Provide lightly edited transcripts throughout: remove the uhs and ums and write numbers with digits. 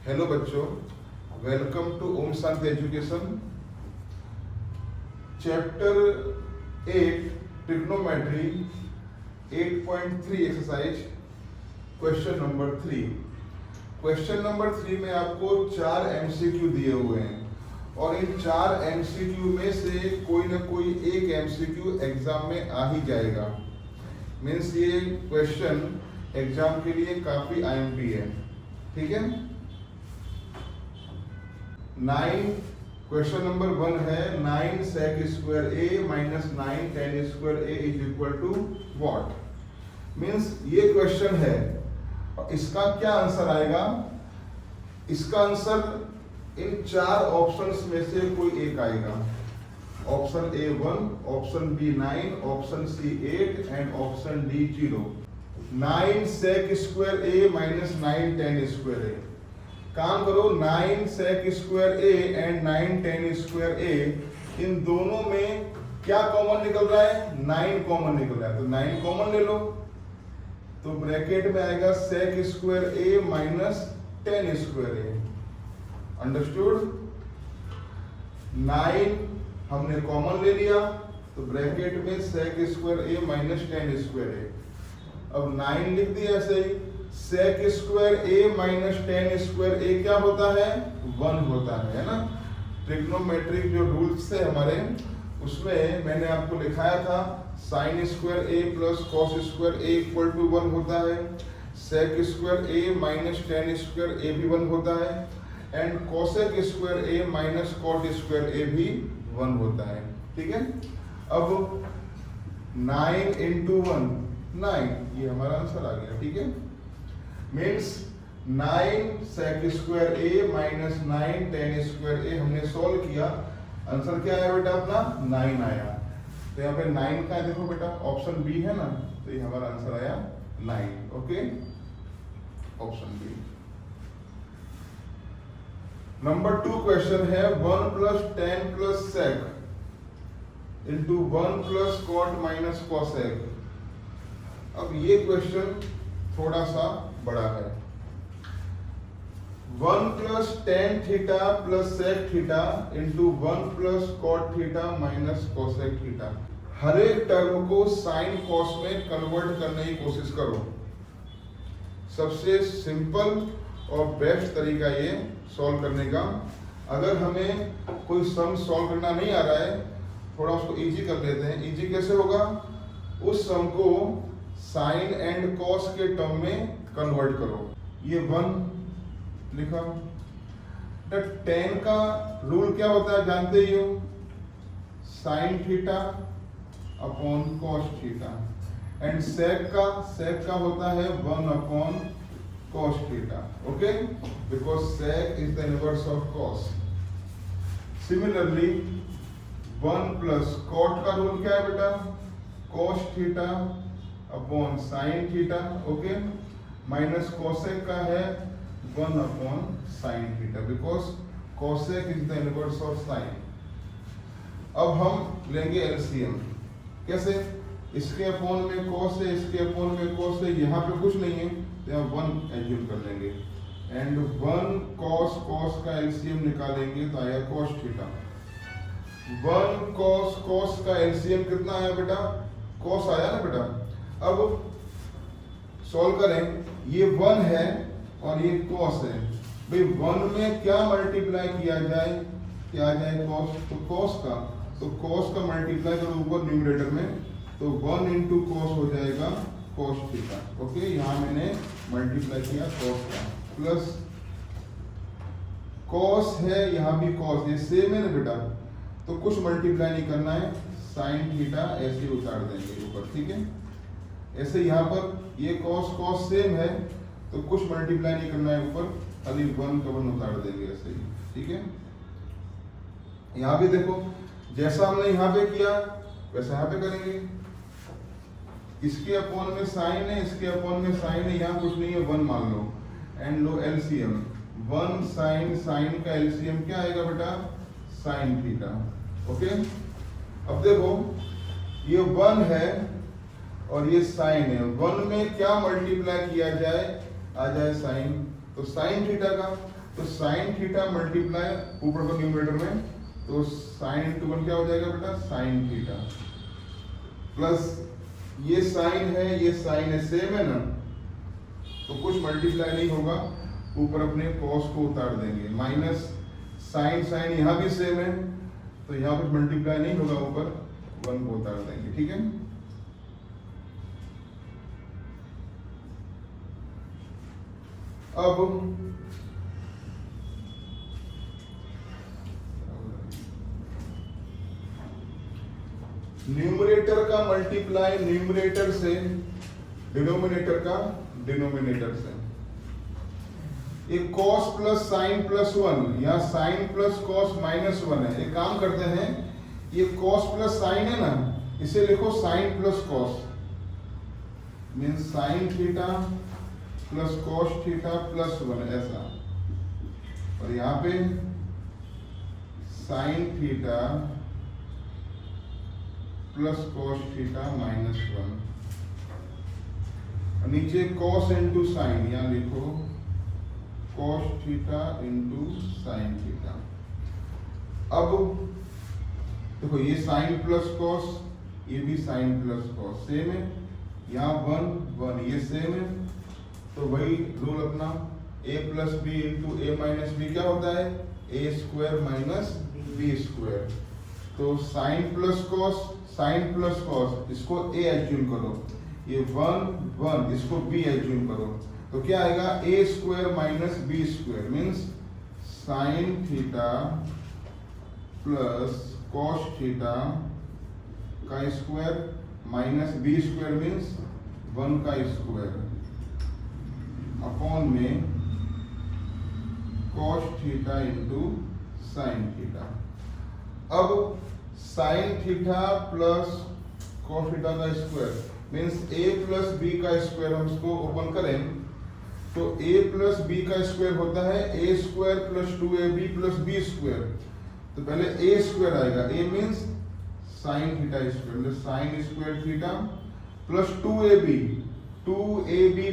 Hello बच्चों, welcome to Om Shanti Education. Chapter 8 trigonometry 8.3 exercise question number 3। Question number 3 में आपको 4 MCQ दिए हुए हैं और इन 4 एमसीक्यू में से कोई ना कोई एक एमसीक्यू एग्जाम में आ ही जाएगा। मीन्स ये क्वेश्चन एग्जाम के लिए काफी आईएमपी है। ठीक है। 9 क्वेश्चन नंबर 1 है 9 sec square a minus 9 tan square a is equal to what. Means ये क्वेश्चन है, इसका क्या आंसर आएगा? इसका आंसर इन 4 ऑप्शंस में से कोई एक आएगा। Option A 1, option B 9, option C 8 and option D 0। 9 sec square a minus 9 tan square a। काम करो, 9 sec square a and 9 tan square a, इन दोनों में क्या कॉमन निकल रहा है? 9 कॉमन निकल रहा है, तो 9 कॉमन ले लो। तो ब्रैकेट में आएगा sec square a minus tan square a। Understood? 9 हमने कॉमन ले लिया, तो ब्रैकेट में sec square a minus tan square a। अब 9 लिख दिया ऐसे ही। sec square a minus tan square a क्या होता है? 1 होता है ना। ट्रिग्नोमेट्रिक जो रूल्स थे हमारे, उसमें मैंने आपको लिखाया था sin square a plus cos square a equal to 1 होता है। sec square a minus tan square a भी 1 होता है and cosec square a minus cot square a भी 1 होता है। ठीक है। अब 9 इंटू 1 9, ये हमारा आंसर आ गया। ठीक है। Means 9 sec square a minus 9 tan square a हमने सॉल्व किया। आंसर क्या आया बेटा? अपना 9 आया। तो यहाँ पे 9 का है, देखो बेटा ऑप्शन बी है ना, तो ये हमारा आंसर आया 9। Okay, option B. Number 2 question है 1 plus tan plus sec into 1 plus cot minus cosec। अब ये क्वेश्चन थोड़ा सा बड़ा है। 1 plus tan theta plus sec theta into 1 plus cot theta minus cosec theta. हर एक टर्म को साइन कॉस में कन्वर्ट करने की कोशिश करो। सबसे सिंपल और बेस्ट तरीका ये सॉल्व करने का। अगर हमें कोई सम सॉल्व करना नहीं आ रहा है, थोड़ा उसको इजी कर लेते हैं। इजी कैसे होगा? उस सम को साइन एंड कॉस के टर्म में कन्वर्ट करो। ये 1 लिखा। tan का रूल क्या होता है जानते ही हो? Sine theta upon cos theta. And sec का होता है 1 upon cos theta. Okay, because sec is the inverse of cos. Similarly 1 plus cot का रूल क्या है बेटा? Cos theta upon sine theta. Okay, minus cosec का है 1 upon sine theta, because cosec is the inverse of sine. अब हम लेंगे LCM. कैसे? इसके अपॉन में cos है, इसके अपॉन में cos है, यहाँ पे कुछ नहीं है तो यहाँ 1 एज्यूम कर लेंगे एंड 1 cos का एलसीएम निकालेंगे तो आया cos थीटा। 1 cos का एलसीएम कितना आया बेटा? cos आया ना बेटा। अब सॉल्व करें, ये 1 है और ये cos है। भाई 1 में क्या मल्टीप्लाई किया जाए? क्या आ जाए? cos। तो cos का मल्टीप्लाई करो ऊपर न्यूमरेटर में, तो 1 इंटू cos हो जाएगा cos थीटा। ओके, यहाँ मैंने मल्टीप्लाई किया cos का, प्लस cos है, यहाँ भी cos, ये सेम है ना बेटा, तो कुछ मल्टीप्लाई नहीं करना है, sin थीटा ऐसे उतार देंगे ऊपर। ठीक है। ऐसे यहाँ पर ये cos सेम है, तो कुछ मल्टीप्लाई नहीं करना है ऊपर, खाली 1 का 1 उतार देंगे ऐसे ही। ठीक है। यहाँ भी देखो, जैसा हमने यहाँ पे किया वैसा यहाँ पे करेंगे। इसके अपॉन में साइन है, इसके अपॉन में साइन है, यहाँ कुछ नहीं है, 1 मान लो एंड लो एलसीएम। 1 साइन का एलसीएम क्या आएगा बेटा? Sign theta. ओके, अब देखो ये 1 है और ये साइन है। 1 में क्या मल्टीप्लाई किया जाए? आ जाए साइन, तो साइन थीटा का। तो साइन थीटा मल्टीप्लाई ऊपर का न्यूमरेटर में, तो साइन इंटू 1 क्या हो जाएगा बेटा, साइन थीटा, प्लस ये साइन है ये साइन है, सेम है ना, तो कुछ मल्टीप्लाई नहीं होगा, ऊपर अपने कॉस को उतार देंगे, माइनस साइन साइन यहाँ भी सेम है, तो यहाँ कुछ मल्टीप्लाई नहीं होगा, ऊपर 1 को उतार देंगे, ठीक है। अब न्यूमरेटर का मल्टीप्लाई न्यूमरेटर से, डिनोमिनेटर का डिनोमिनेटर से, एक कॉस प्लस साइन प्लस 1 या साइन प्लस कॉस माइनस 1 है। एक काम करते हैं, ये कॉस प्लस साइन है ना, इसे लिखो sine plus cos, means sine theta plus cos theta plus 1 ऐसा, और यहाँ पे sine theta plus cos theta minus 1, नीचे कॉस इंटू साइन, यहाँ लिखो cos theta into sine theta. अब देखो ये साइन प्लस कॉस, ये भी साइन प्लस कॉस सेम है, यहाँ 1 1 ये सेम है, तो वही रूल अपना, a plus b into a minus b क्या होता है, a square minus b square. तो sine plus cos, sine plus cos, इसको a एज्यूम करो, ये 1 1 इसको b एज्यूम करो, तो क्या आएगा, a square minus b square, means sine theta plus cos theta का square minus b square means 1 का स्क्वायर अपॉन में cos theta into sine theta. अब sine theta plus cos theta का square means a plus b का square, हम इसको open करें तो a प्लस बी का स्क्वायर होता है a square plus 2ab plus b square, तो पहले a स्क्वायर आएगा, a means sine theta square, sign square theta plus 2ab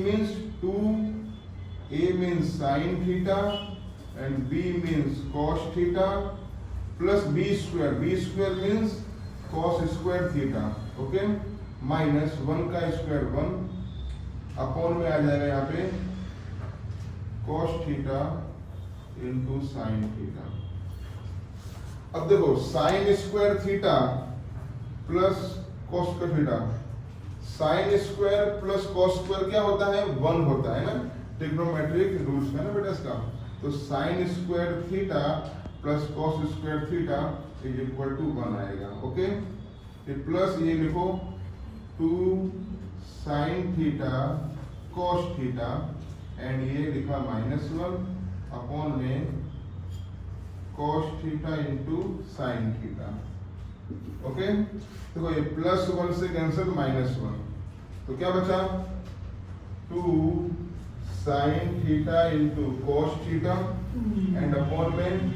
means 2a means sine theta and b means cos theta plus b square means cos square theta, okay, minus 1 का square 1 upon में आ जाएगा यहाँ पे cos theta into sine theta. अब देखो sign square theta plus cos square theta, sine square plus cos square क्या होता है, 1 होता है ना, ट्रिग्नोमेट्रिक रूल्स है ना बेटा इसका, तो sine square theta plus cos square theta is equal to 1 आएगा, ओके। ये प्लस ये लिखो 2 sine theta cos theta and ये लिखा माइनस 1 अपॉन में cos theta into sine theta, okay. देखो ये प्लस 1 से कैंसिल माइनस 1, तो क्या बचा 2 sine theta into cos theta and upon में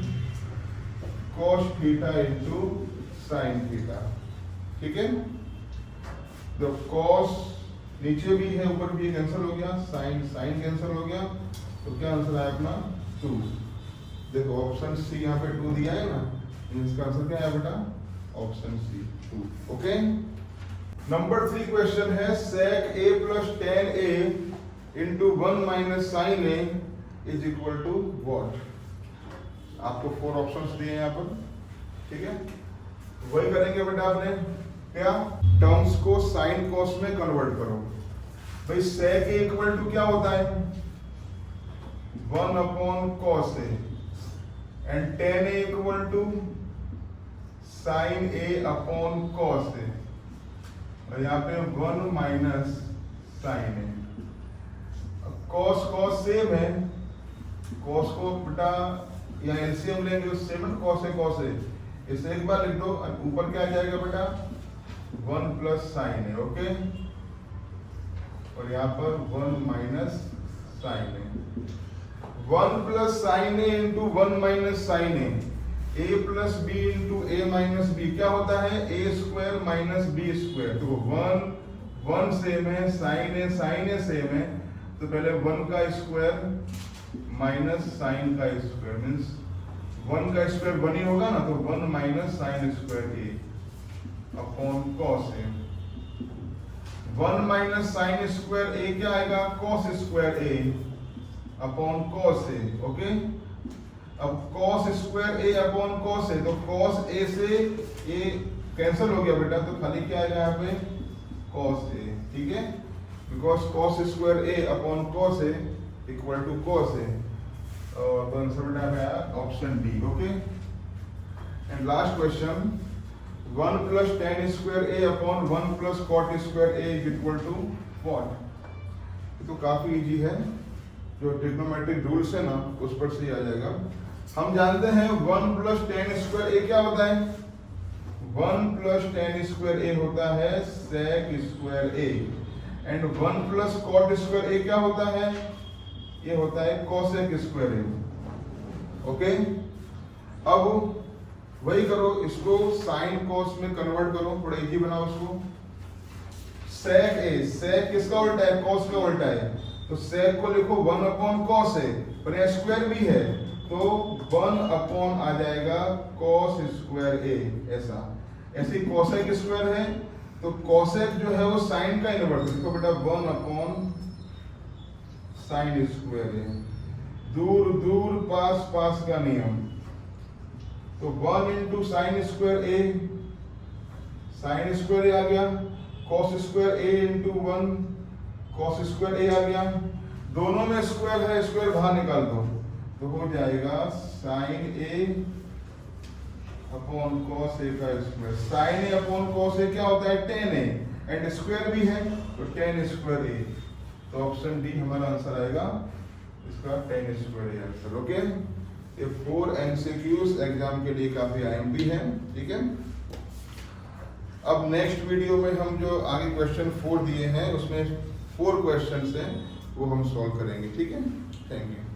cos theta into sine theta, ठीक है। तो कॉस नीचे भी है ऊपर भी कैंसिल हो गया, साइन साइन कैंसिल हो गया, तो क्या आंसर आया अपना 2। देखो ऑप्शन सी यहाँ पे 2 दिया है ना, इसका आंसर क्या है बेटा, option C 2, okay. Number 3 question है sec a plus tan a into 1 minus sine a is equal to what. आपको 4 ऑप्शंस दिए हैं यहाँ पर, ठीक है। वही करेंगे बेटा आपने, क्या टर्म्स को साइन कॉस में कन्वर्ट करो। भाई sec a इक्वल टू क्या होता है 1 upon cos a and tan a equal to sin a upon cos a, और यहाँ पे 1 minus sin a। cos same है, cos को बेटा या एलसीएम लेंगे सेम है, cos a इसे एक बार लिख दो, ऊपर क्या आ जाएगा बेटा 1 प्लस साइन है, ओके, और यहाँ पर 1 माइनस साइन है। 1 plus sine a into 1 minus sine a, a plus b into a minus b क्या होता है, a square minus b square. तो 1 1 सेम है, साइन ए सेम है, तो पहले 1 का स्क्वायर माइनस साइन का स्क्वायर मीन्स 1 का स्क्वायर 1 ही होगा ना, तो 1 minus sine square a upon cos A. 1 minus sine square a क्या आएगा, cos square a upon cos A. Okay, अब cos square a upon cos ए, तो कॉस ए से ए कैंसिल हो गया बेटा, तो खाली क्या आएगा यहाँ पे कॉस ए। ठीक है, because cos square a upon cos a equal to cos a, और तो आंसर बेटा है option D. Okay, and last question 1 plus tan square a upon 1 plus cot square a is equal to what. तो काफी easy है, जो trigonometric rules है ना उस पर से आ जाएगा। हम जानते हैं 1 प्लस टेन स्क्वायर ए क्या होता है, 1 प्लस टेन स्क्वायर ए होता है sec square a, and 1 plus cot square a क्या होता है, ये होता है कोसेक स्क्वायर ए। ओके, अब वही करो, इसको साइन कॉस में कन्वर्ट करो, थोड़ा इजी बनाओ इसको। सेक ए, सेक किसका उल्टा है, कॉस का उल्टा है, तो सेक को लिखो 1 अपॉन कॉस है, पर यह स्क्वायर भी है तो 1 अपॉन आ जाएगा कॉस स्क्वायर ए। ऐसा ऐसे कोसेक स्क्वायर है तो कोसेक जो है वो साइन का इनवर्स, देखो बेटा 1 अपॉन साइन स्क्वायर ए, दूर दूर पास पास का नियम, तो 1 इंटू साइन स्क्वायर ए, साइन स्क्वायर ए आ गया, कॉस स्क्वायर ए इंटू 1 कॉस स्क्वायर ए आ गया, दोनों में स्क्वायर है, स्क्वायर बाहर निकाल दो तो हो जाएगा साइन ए अपॉन कॉस ए का स्क्वायर। साइन ए अपॉन कॉस ए क्या होता है, टेन ए, एंड स्क्वायर भी है तो टेन स्क्वायर ए, तो ऑप्शन डी हमारा आंसर आएगा इसका 10 स्क्वायर ए आंसर। ओके, ये 4 एमसीक्यूज एग्जाम के लिए काफी आईएमपी है। ठीक है, अब नेक्स्ट वीडियो में हम जो आगे क्वेश्चन 4 दिए हैं उसमें 4 क्वेश्चंस हैं वो हम सॉल्व करेंगे। ठीक है, थैंक यू।